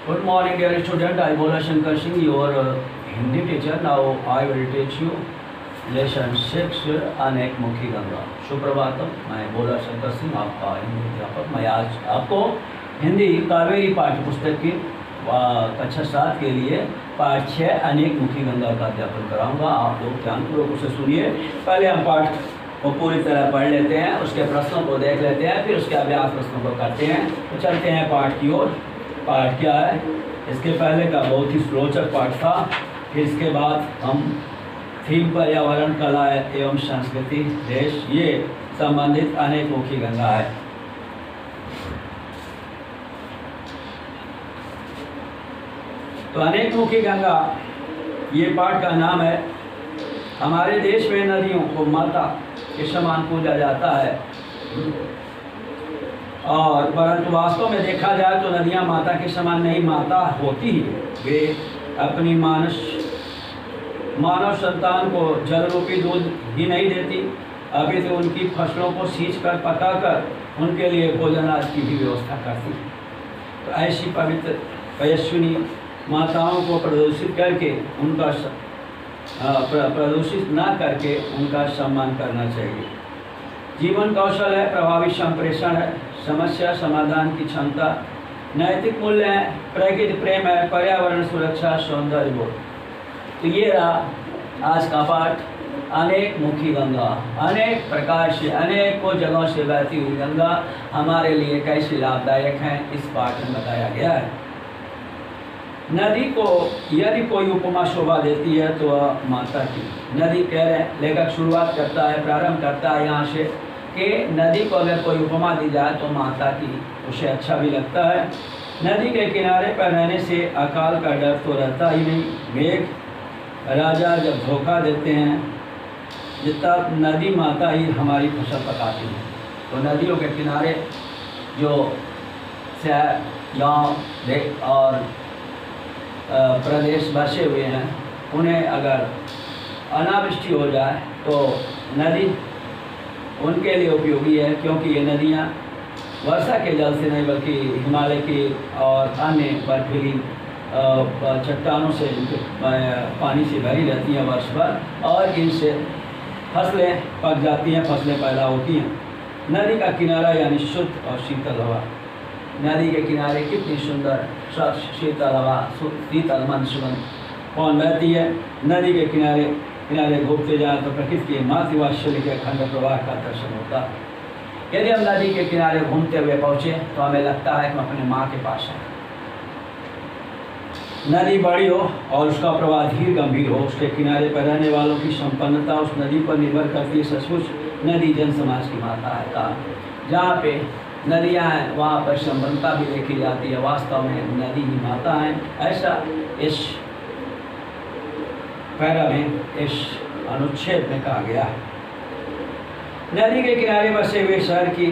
Good morning, dear student. I Bola Shankar Singh, your Hindi teacher. Now I will teach you lesson 6 अनेक मुखी गंगा। सुप्रभातम, मैं बोला शंकर सिंह, आपका हिंदी अध्यापक। मैं आज आपको हिंदी कावेरी पाठ्य पुस्तक की कक्षा 7 के लिए पाठ 6 अनेक मुखी गंगा का अध्यापन कराऊंगा। आप लोग ध्यानपूर्वक उसे सुनिए। पहले हम पाठ को पूरी तरह पढ़ लेते हैं, उसके प्रश्नों को देख लेते हैं, फिर उसके अभ्यास प्रश्नों को करते हैं। तो चलते हैं पाठ की ओर। पाठ क्या है? इसके पहले का बहुत ही रोचक पाठ था। फिर इसके बाद हम थीम पर्यावरण, कला एवं संस्कृति, देश, ये संबंधित अनेक मुखी गंगा है। तो अनेक मुखी गंगा ये पाठ का नाम है। हमारे देश में नदियों को माता के समान पूजा जाता है, और परंतु वास्तव में देखा जाए तो नदियाँ माता के समान नहीं, माता होती ही वे अपनी मानव संतान को जल रूपी दूध ही नहीं देती, अभी तो उनकी फसलों को सींच कर पकाकर उनके लिए भोजन आदि की भी व्यवस्था करती है। तो ऐसी पवित्र यशस्विनी माताओं को प्रदूषित करके उनका प्रदूषित ना करके उनका सम्मान करना चाहिए। जीवन कौशल है, प्रभावी संप्रेषण है, समस्या समाधान की क्षमता, नैतिक मूल्य है, प्रकृति प्रेम है, पर्यावरण सुरक्षा, सौंदर्य बोध। तो ये रहा आज का पाठ। अनेक मुखी गंगा, अनेक प्रकार से अनेकों जगहों से बहती हुई गंगा हमारे लिए कैसी लाभदायक है, इस पाठ में बताया गया है। नदी को यदि कोई उपमा शोभा देती है तो वह माता की। नदी कह रहे हैं, लेखक शुरुआत करता है, प्रारंभ करता है यहाँ से कि नदी को अगर कोई उपमा दी जाए तो माता की, उसे अच्छा भी लगता है। नदी के किनारे पर रहने से अकाल का डर तो रहता ही नहीं। मेघ राजा जब धोखा देते हैं, जितना नदी माता ही हमारी फसल पकाती है। तो नदियों के किनारे जो शहर, गाँव और प्रदेश बसे हुए हैं, उन्हें अगर अनावृष्टि हो जाए तो नदी उनके लिए उपयोगी है, क्योंकि ये नदियाँ वर्षा के जल से नहीं बल्कि हिमालय की और अन्य बर्फीली चट्टानों से पानी से भरी रहती हैं वर्ष भर, और इनसे फसलें पक जाती हैं, फसलें पैदा होती हैं। नदी का किनारा यानी शुद्ध और शीतल हवा। नदी के किनारे कितनी सुंदर स्वच्छ शीतल हवा, शीतल मन सुगंध कौन बहती है। नदी के किनारे घूमते जाएं तो प्रकृति के मातृवात्सल्य के अखंड प्रवाह का दर्शन होता है। यदि हम नदी के किनारे घूमते हुए पहुँचे तो हमें लगता है कि हम अपने माँ के पास हैं। नदी बड़ी हो और उसका प्रवाह धीर गंभीर हो, उसके किनारे पर रहने वालों की संपन्नता उस नदी पर निर्भर करती है। सचमुच नदी जन समाज की माता है। जहाँ पे नदियाँ हैं वहाँ पर संपन्नता भी देखी जाती है। वास्तव में नदी ही माता है, ऐसा इस पैरा में, इस अनुच्छेद में कहा गया है। नदी के किनारे बसे हुए शहर की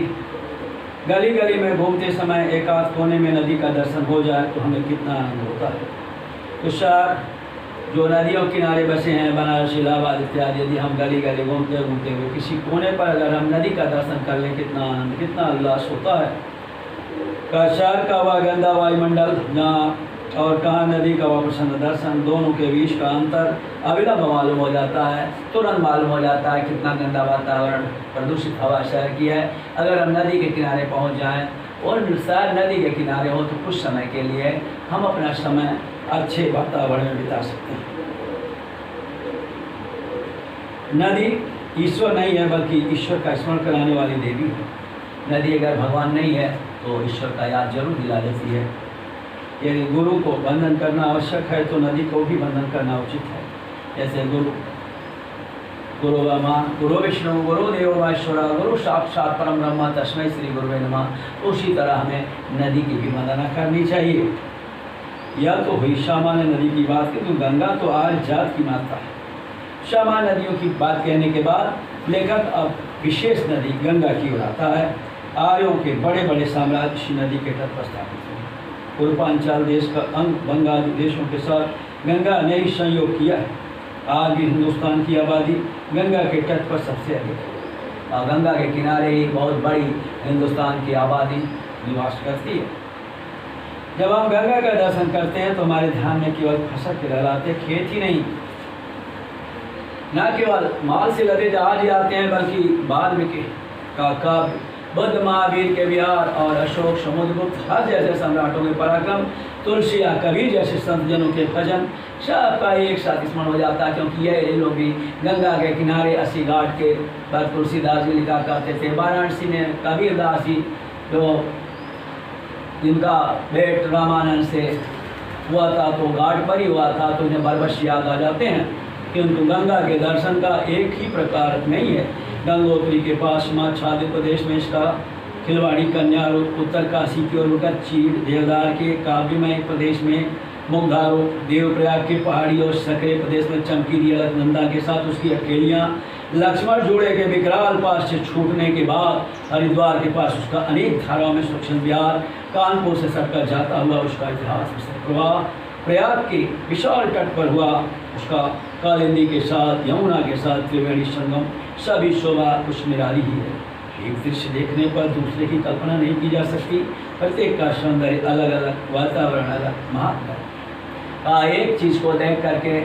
गली गली में घूमते समय एक आध कोने में नदी का दर्शन हो जाए तो हमें कितना आनंद होता है। तो शहर जो नदियों किनारे बसे हैं, बनारस, इलाहाबाद इत्यादि, यदि हम गली गली घूमते हुए किसी कोने पर अगर हम नदी का दर्शन कर लें, कितना आनंद, कितना उल्लास होता है। शहर का वह गंदा वायुमंडल जहाँ और कहाँ नदी का वह प्रसन्न दर्शन, दोनों के बीच का अंतर अविलंब मालूम हो जाता है। तुरंत मालूम हो जाता है कितना गंदा वातावरण, प्रदूषित हवा शहर की है। अगर हम नदी के किनारे पहुंच जाएं और शहर नदी के किनारे हो तो कुछ समय के लिए हम अपना समय अच्छे वातावरण में बिता सकते हैं। नदी ईश्वर नहीं है बल्कि ईश्वर का स्मरण कराने वाली देवी है। नदी अगर भगवान नहीं है तो ईश्वर का याद जरूर दिला देती है। यदि गुरु को वंदन करना आवश्यक है तो नदी को भी वंदन करना उचित है। जैसे गुरु ब्रह्मा, गुरु विष्णु, गुरु देवो महेश्वरा, गुरु साक्षात परम ब्रह्म तस्मै श्री गुरुवे नमः। उसी तरह हमें नदी की भी वंदना करनी चाहिए। यह तो हुई सामान्य नदी की बात, किंतु गंगा तो आर्य जात की माता है। सामान्य नदियों की बात कहने के बाद लेखक अब विशेष नदी गंगा की ओर आता है। आर्यों के बड़े बड़े साम्राज्य इसी नदी के तट पर स्थापित हुए। पूर्वांचल देश का अंग बंगाल देशों के साथ गंगा ने ही संयोग किया है। आज भी हिंदुस्तान की आबादी गंगा के तट पर सबसे अधिक है और गंगा के किनारे ही बहुत बड़ी हिंदुस्तान की आबादी निवास करती है। जब हम गंगा का दर्शन करते हैं तो हमारे ध्यान में केवल फसल के लहराते खेत ही नहीं, न केवल माल से लदे जहाज ही आते हैं, बल्कि वाल्मीकि का काव्य, बुद्ध महावीर के विहार और अशोक समुद्रगुप्त हर जैसे सम्राटों के पराक्रम, तुलसी या कबीर जैसे संत जनों के भजन सबका एक साथ स्मरण हो जाता है। क्योंकि ये लोग भी गंगा के किनारे 80 घाट के पर तुलसीदास जी लिखा करते थे। वाराणसी में कबीरदास जी जो जिनका भेंट रामानंद से हुआ था तो घाट पर ही हुआ था, तो उन्हें बरबस याद आ जाते हैं कि उनको गंगा के दर्शन का एक ही प्रकार नहीं है। गंगोत्री के पास छाद्य प्रदेश में इसका खिलवाड़ी कन्या रूप, उत्तर काशी की ओर रुकर चीड़ देवदार के काव्यमय प्रदेश में मुग्धारो, देवप्रयाग के पहाड़ी और सकरे प्रदेश में चमकीली अलकनंदा के साथ उसकी अकेलियाँ, लक्ष्मण जोड़े के विकराल पास से छूटने के बाद हरिद्वार के पास उसका अनेक धाराओं में सूक्ष्म विहार, कानपुर से सटकर जाता हुआ उसका इतिहास प्रवाह, प्रयाग के विशाल तट पर हुआ उसका कालिंदी के साथ यमुना के साथ त्रिवेणी संगम, सभी शोभा कुछ निराली ही है। एक दृश्य देखने पर दूसरे की कल्पना नहीं की जा सकती। प्रत्येक का सौंदर्य अलग अलग, वातावरण अलग, महात्मा एक चीज़ को देख करके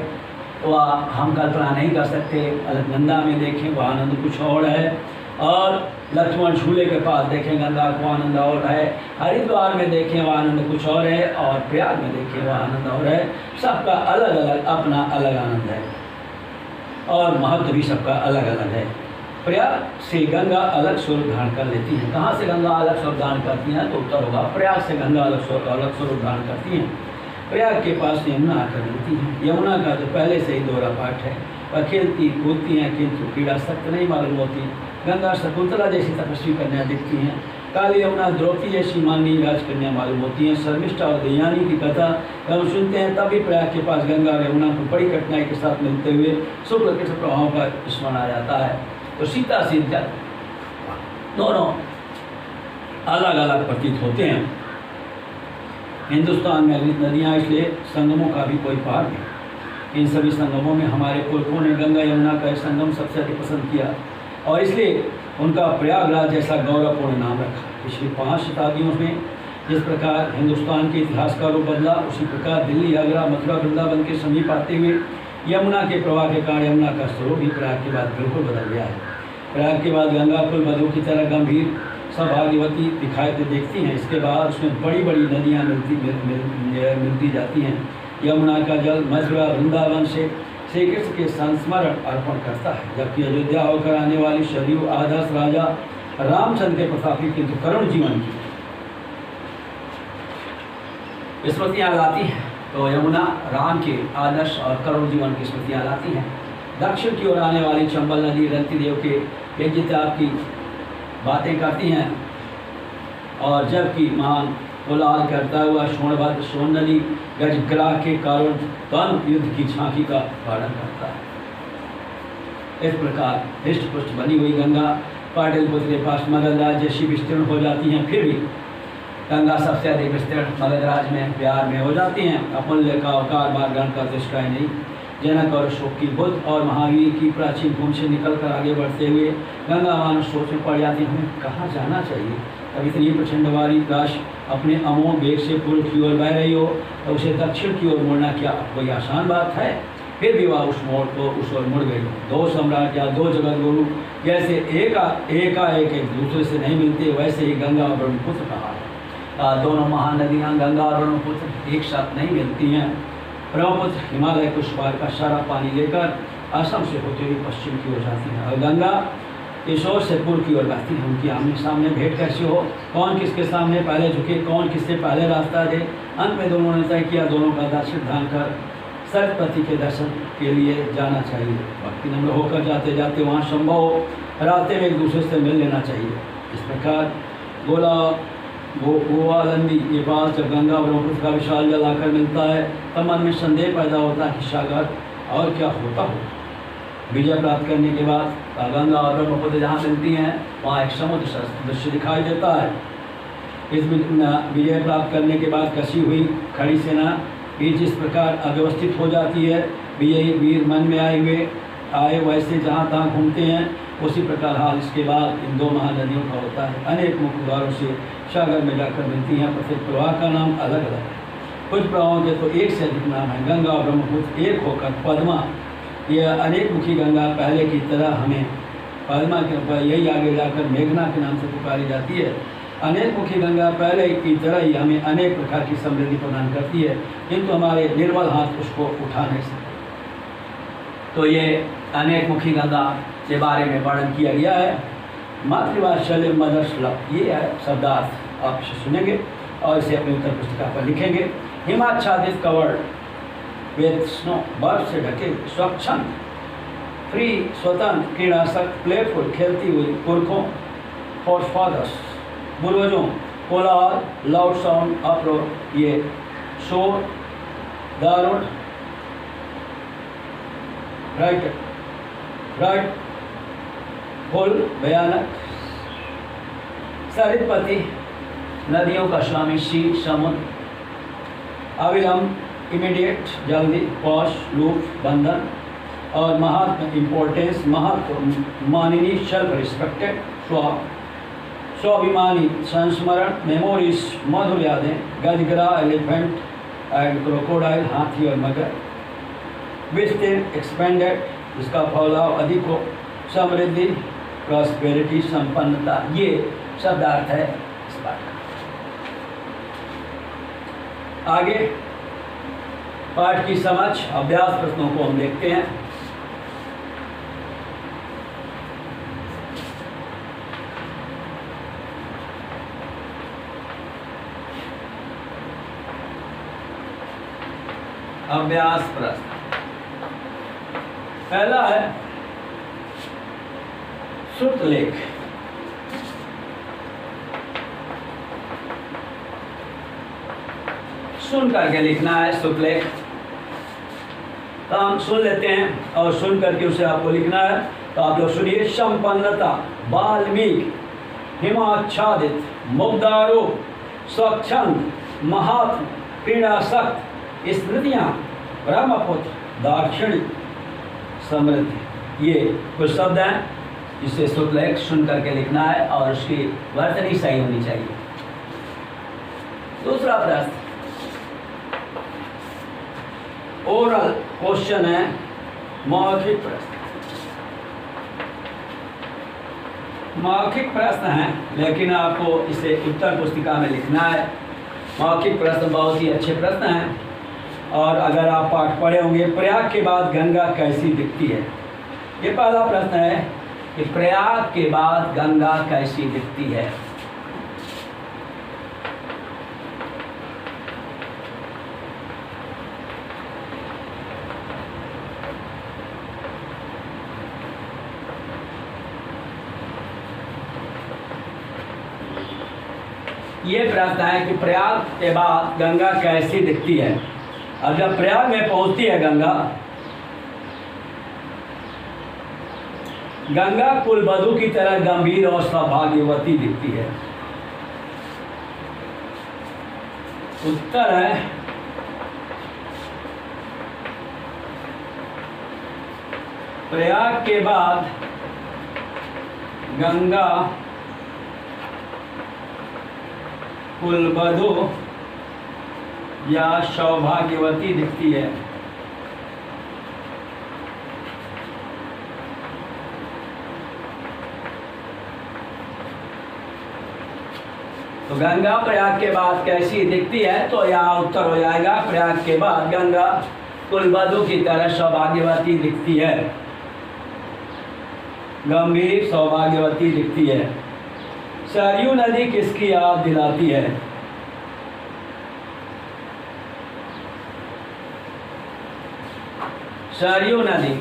वह हम कल्पना नहीं कर सकते। अलकनंदा में देखें वह आनंद कुछ और है, और लक्ष्मण झूले के पास देखें गंगा को आनंद और है, हरिद्वार में देखें वह आनंद कुछ और है, और प्रयाग में देखें वह आनंद और है। सबका अलग अलग अपना अलग आनंद है और महत्व भी सबका अलग अलग है। प्रयाग से गंगा अलग स्वरूप धारण कर लेती है। कहाँ से गंगा अलग स्वरूप धारण करती हैं तो उत्तर होगा प्रयाग से गंगा अलग स्वरूप धारण करती हैं। प्रयाग के पास यमुना आकर मिलती है। यमुना का तो पहले से ही दोहरा पाठ है, वह खेलती कूदती हैं किंतु क्रीड़ा सख्त नहीं मालूम होती। गंगा शकुंतला जैसी तपस्वी कन्या दिखती हैं, काली यमुना द्रौपदी जैसी माननीय राजकन्या मालूम होती हैं। शर्मिष्ठा और दयानी की कथा जब हम सुनते हैं तभी प्रयाग के पास गंगा और यमुना को बड़ी कठिनाई के साथ मिलते हुए शुक्ल के प्रभावों का स्मरण आ जाता है। तो सीता सीता दोनों अलग अलग प्रतीत होते हैं। हिंदुस्तान में अगली नदियाँ, इसलिए संगमों का भी कोई पार नहीं। इन सभी संगमों में हमारे पुरखों ने गंगा यमुना का संगम सबसे अधिक पसंद किया और इसलिए उनका प्रयागराज जैसा गौरवपूर्ण नाम रखा। पिछली 5 शताब्दियों में जिस प्रकार हिंदुस्तान के इतिहास का रूप बदला, उसी प्रकार दिल्ली, आगरा, मथुरा, वृंदावन के समीप आते हुए यमुना के प्रवाह के कारण यमुना का स्वरूप भी प्रयाग के बाद बिल्कुल बदल गया है। प्रयाग के बाद गंगा कुल बधू की तरह गंभीर सौभाग्यवती दिखाई देखती हैं। इसके बाद उसमें बड़ी बड़ी नदियाँ मिलती जाती हैं। यमुना का जल मथुरा, वृंदावन से श्री कृष्ण के संस्मरण अर्पण करता है, जबकि अयोध्या होकर आने वाली सरयू आदर्श राजा रामचंद्र के प्रतापी किंतु करुण जीवन की स्मृतियाँ लाती हैं। तो यमुना राम के आदर्श और करुण जीवन की स्मृतियाँ लाती हैं। दक्षिण की ओर आने वाली चंबल नदी रंती देव के यज्ञताप की बातें करती हैं, और जबकि महान उलाल करता हुआ सोनभद्र सोन नदी गजग्राह के कारण द्वंद्व युद्ध की झांकी का वर्णन करता है। इस प्रकार हृष्ट पुष्ट बनी हुई गंगा पाटलिपुत्र के पास मगधराज जैसी विस्तीर्ण हो जाती हैं, फिर भी गंगा सबसे अधिक विस्तीर्ण मगधराज में बिहार में हो जाती हैं। अमूल्य का अवकार बार ग्रहण का दृष्टि नहीं। जनक और अशोक की, बुद्ध और महावीर की प्राचीन भूमि से निकलकर आगे बढ़ते हुए गंगा मानव सोच में पड़ जाती है हमें कहाँ जाना चाहिए। अब इतनी प्रचंडवारी राशि अपने अमोघ वेग से पूर्व की ओर बह रही हो तो उसे दक्षिण की ओर मुड़ना क्या कोई आसान बात है। फिर भी वह उस मोड़ को उस ओर मुड़ गई। 2 सम्राट या 2 जगत गुरु जैसे एकाएक एक दूसरे से नहीं मिलते, वैसे ही गंगा और ब्रह्मपुत्र कहा है। दोनों महानदियाँ गंगा और ब्रह्मपुत्र एक साथ नहीं मिलती हैं। ब्रह्मपुत्र हिमालय कुछ पार का सारा पानी लेकर असम से होते हुए पश्चिम की ओर जाती है, और गंगा इस ओर से पूर्व की ओर बहती है। उनकी आमने सामने भेंट कैसी हो, कौन किसके सामने पहले झुके, कौन किससे पहले रास्ता दे। अंत में दोनों ने तय किया दोनों का दर्शन ध्यान कर सरस्वती के दर्शन के लिए जाना चाहिए। भक्ति नम्र होकर जाते जाते वहाँ संभव हो रास्ते में एक दूसरे से मिल लेना चाहिए। इस प्रकार गोवालंदी के पास जब गंगा ब्रह्मपुत्र का विशाल जल आकर मिलता है तब मन में संदेह पैदा होता है कि सागर और क्या होता हो। विजय प्राप्त करने के बाद गंगा और ब्रह्मपुत्र जहाँ मिलती हैं वहाँ एक समुद्र दृश्य दिखाई देता है। इस विजय प्राप्त करने के बाद कसी हुई खड़ी सेना भी जिस प्रकार अव्यवस्थित हो जाती है, विजयी वीर मन में आए वैसे जहाँ तहाँ घूमते हैं उसी प्रकार हाल इसके बाद इन दो महानदियों का होता है। अनेक मुख्य द्वारों से सागर में जाकर मिलती हैं। प्रत्येक प्रवाह का नाम अलग अलग है। कुछ प्रवाहों के तो एक से अधिक नाम है। गंगा और ब्रह्मपुत्र एक होकर पद्मा, यह अनेक मुखी गंगा पहले की तरह हमें पद्मा के ऊपर यही आगे जाकर मेघना के नाम से पुकारी जाती है। अनेक मुखी गंगा पहले की तरह ही हमें अनेक प्रकार की समृद्धि प्रदान करती है, किंतु हमारे निर्बल हाथ उसको उठा नहीं सकते। तो ये अनेक मुखी गंगा के बारे में वर्णन किया गया है। मातृवात्सल्य मदर्स लव, ये है शब्दार्थ, आप इसे सुनेंगे और इसे अपनी उत्तर पुस्तिका पर लिखेंगे। हिमाच्छादित कवर्ड विद स्नो, बर्फ से ढके स्वच्छंद, फ्री स्वतंत्र, क्रीड़ासक्त, प्लेफुल, खेलती हुई, पुरखों, फॉर फादर्स, पूर्वजों, कोलाहल, लाउड साउंड, अप्रोर, ये शोर, दारुण, राइट राइट, फुल, भयानक, सरितपति, नदियों का स्वामी, सी, समुद्र, अविलंब, इमीडिएट, जल्दी, पॉश, लूप, बंधन, और महात्म, इम्पोर्टेंस, महत्व, माननीय, सेल्फ रिस्पेक्टेड, स्वाभिमानी, संस्मरण, मेमोरीज, मधुर यादें, गजगरा, एलिफेंट एंड क्रोकोडाइल, हाथी और मगर, विस्तीर्ण, एक्सपेंडेड, इसका फैलाव अधिक हो, समृद्धि, प्रॉस्पेरिटी, संपन्नता, ये शब्दार्थ है इस बात का। आगे पाठ की समझ, अभ्यास प्रश्नों को हम देखते हैं। अभ्यास प्रश्न पहला है श्रुतलेख। सुन करके लिखना है श्रुतलेख। तो हम सुन लेते हैं और सुन करके उसे आपको लिखना है। तो आप लोग सुनिए। संपन्नता, वाल्मीकि, हिमाच्छादित, मुग्धारूप, स्वच्छंद, महात्म, क्रीड़ासक्त, स्मृतियाँ, ब्रह्मपुत्र, दाक्षिणी, समृद्धि, ये कुछ शब्द हैं जिसे श्रुतलेख सुन करके लिखना है और उसकी वर्तनी सही होनी चाहिए। दूसरा प्रश्न ओरल क्वेश्चन है, मौखिक प्रश्न। मौखिक प्रश्न है लेकिन आपको इसे उत्तर पुस्तिका में लिखना है। मौखिक प्रश्न बहुत ही अच्छे प्रश्न हैं। और अगर आप पाठ पढ़े होंगे, प्रयाग के बाद गंगा कैसी दिखती है, ये पहला प्रश्न है कि प्रयाग के बाद गंगा कैसी दिखती है। ये प्रश्न है कि प्रयाग के बाद गंगा कैसी दिखती है। अब जब प्रयाग में पहुंचती है गंगा, गंगा कुलवधू की तरह गंभीर और सौभाग्यवती दिखती है। उत्तर है प्रयाग के बाद गंगा कुलवधू या सौभाग्यवती दिखती है। तो गंगा प्रयाग के बाद कैसी दिखती है, तो यहाँ उत्तर हो जाएगा प्रयाग के बाद गंगा कुलवधू की तरह सौभाग्यवती दिखती है, गंभीर सौभाग्यवती दिखती है। सरयू नदी किसकी याद दिलाती है? सरयू नदी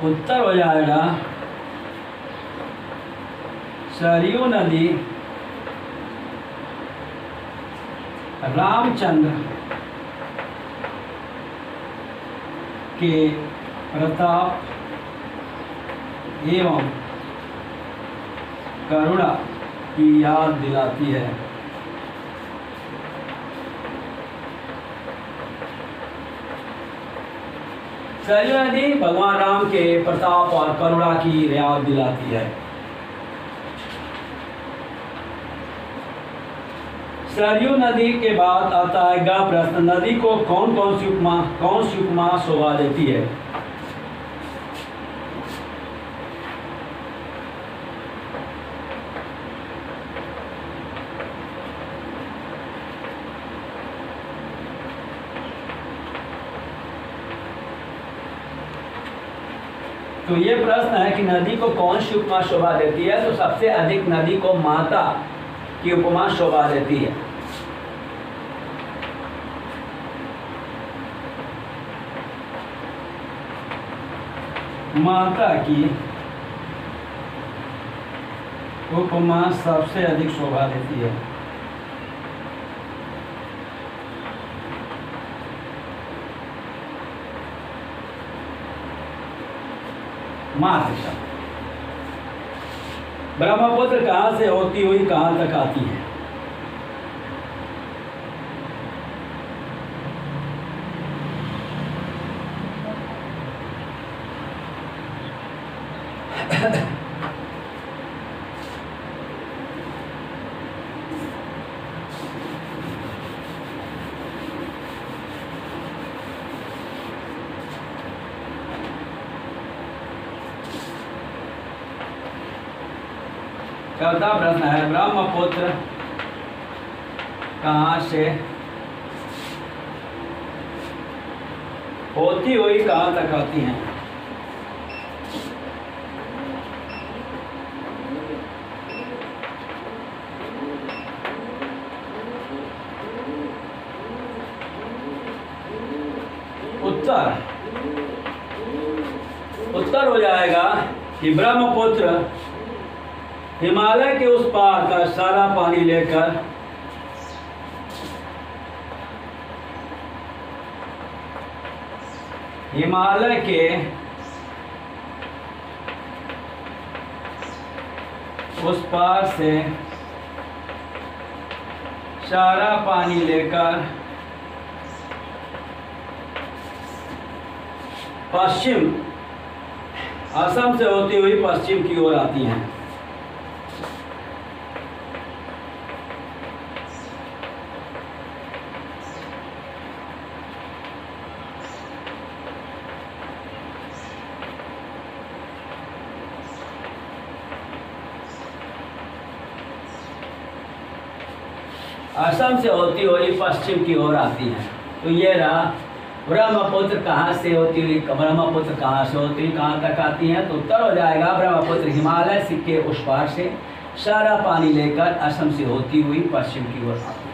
उत्तर हो जाएगा सरयू नदी रामचंद्र के प्रताप एवं करुणा की याद दिलाती है। सरयू नदी भगवान राम के प्रताप और करुणा की याद दिलाती है। सरयू नदी के बाद आता है गा प्रश्न, नदी को कौन सी उपमा शोभा देती है? तो ये प्रश्न है कि नदी को कौन सी उपमा शोभा देती है, तो सबसे अधिक नदी को माता की उपमा शोभा देती है। माता की उपमा सबसे अधिक शोभा देती है। मातृ ब्रह्मपुत्र कहाँ से होती हुई कहाँ तक आती है? चौथा प्रश्न है, ब्रह्मपुत्र कहाँ से होती हुई कहाँ तक आती हैं? उत्तर हो जाएगा कि ब्रह्मपुत्र हिमालय के उस पार का सारा पानी लेकर हिमालय के उस पार से सारा पानी लेकर पश्चिम असम से होती हुई पश्चिम की ओर आती हैं। असम से होती हुई पश्चिम की ओर आती है। तो ये रहा ब्रह्मपुत्र कहाँ से होती हुई, ब्रह्मपुत्र कहाँ से होती हुई कहाँ तक आती है? तो उत्तर हो जाएगा ब्रह्मपुत्र हिमालय के उस पार से सारा पानी लेकर असम से होती हुई पश्चिम की ओर आती है।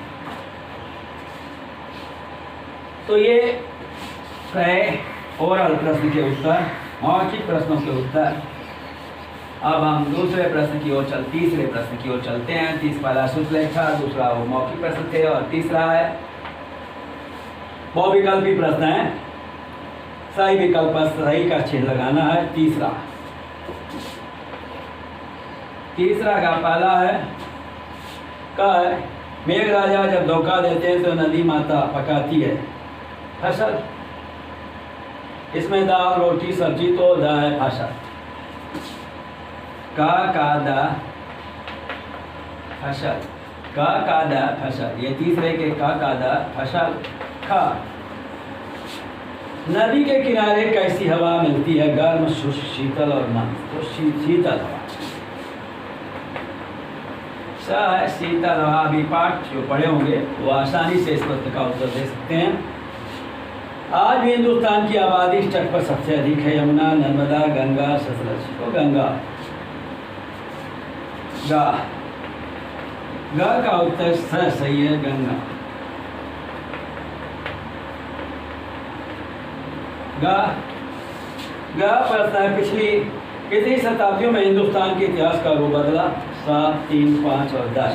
तो ये ओरल प्रश्न के उत्तर, मौखिक प्रश्नों के उत्तर। अब हम तीसरे प्रश्न की ओर चलते हैं। पहला शुक्लेख था, दूसरा वो मौखिक प्रश्न थे और तीसरा है बहुविकल्पी प्रश्न है। सही विकल्प पर सही का चिन्ह लगाना है। तीसरा का पहला है मेघराजा जब धोखा देते हैं तो नदी माता पकाती है फसल। इसमें दाल रोटी सब्जी तो दा है फसल। का दा फसल, का दा फसल, ये तीसरे के का दा फसल। खा नदी के किनारे कैसी हवा मिलती है? गर्म, शुष्क, शीतल और मंद। तो शीतल हवा है शीतल हवा। अभी पाठ जो पढ़े होंगे वो आसानी से इस प्रश्न का उत्तर दे सकते हैं। आज भी हिंदुस्तान की आबादी इस तट पर सबसे अधिक है। यमुना, नर्मदा, गंगा, सतलज। तो गंगा गा का उत्तर सही है, गंगा। गा प्रश्न है, पिछली कितनी शताब्दियों में हिंदुस्तान के इतिहास का रूप बदला? 7, 3, 5 और 10।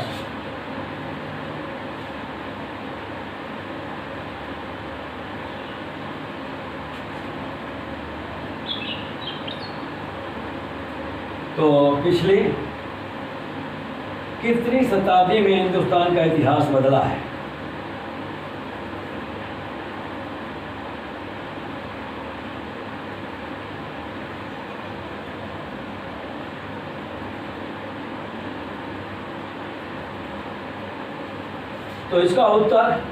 तो पिछली कितनी शताब्दी में हिंदुस्तान का इतिहास बदला है? तो इसका उत्तर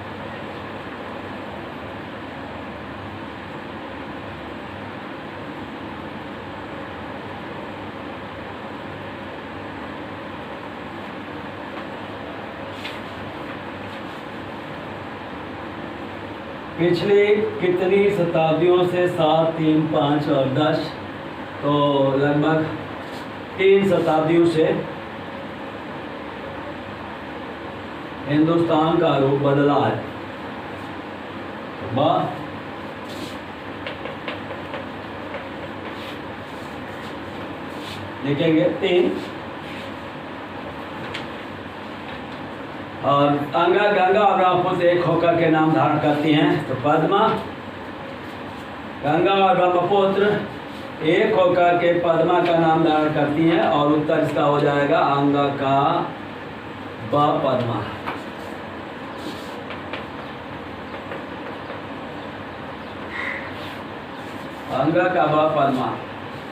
पिछली कितनी शताब्दियों से 7, 3, 5 और 10, तो लगभग 3 शताब्दियों से हिंदुस्तान का रूप बदला है। लिखेंगे 3। और गंगा और ब्रह्मपुत्र एक होकर के नाम धारण करती हैं, तो पद्मा, गंगा और ब्रह्मपुत्र एक होकर के पद्मा का नाम धारण करती हैं, और उत्तर इसका हो जाएगा अंगा का ब पद्मा। अंगा का ब पद्मा।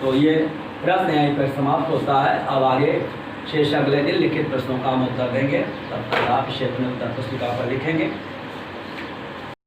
तो ये प्रश्न यहीं पर समाप्त होता है। अब आगे शेष अगले दिन लिखित प्रश्नों का हम उत्तर देंगे। तब तक आप इसे अपने उत्तर पुस्तिका पर लिखेंगे।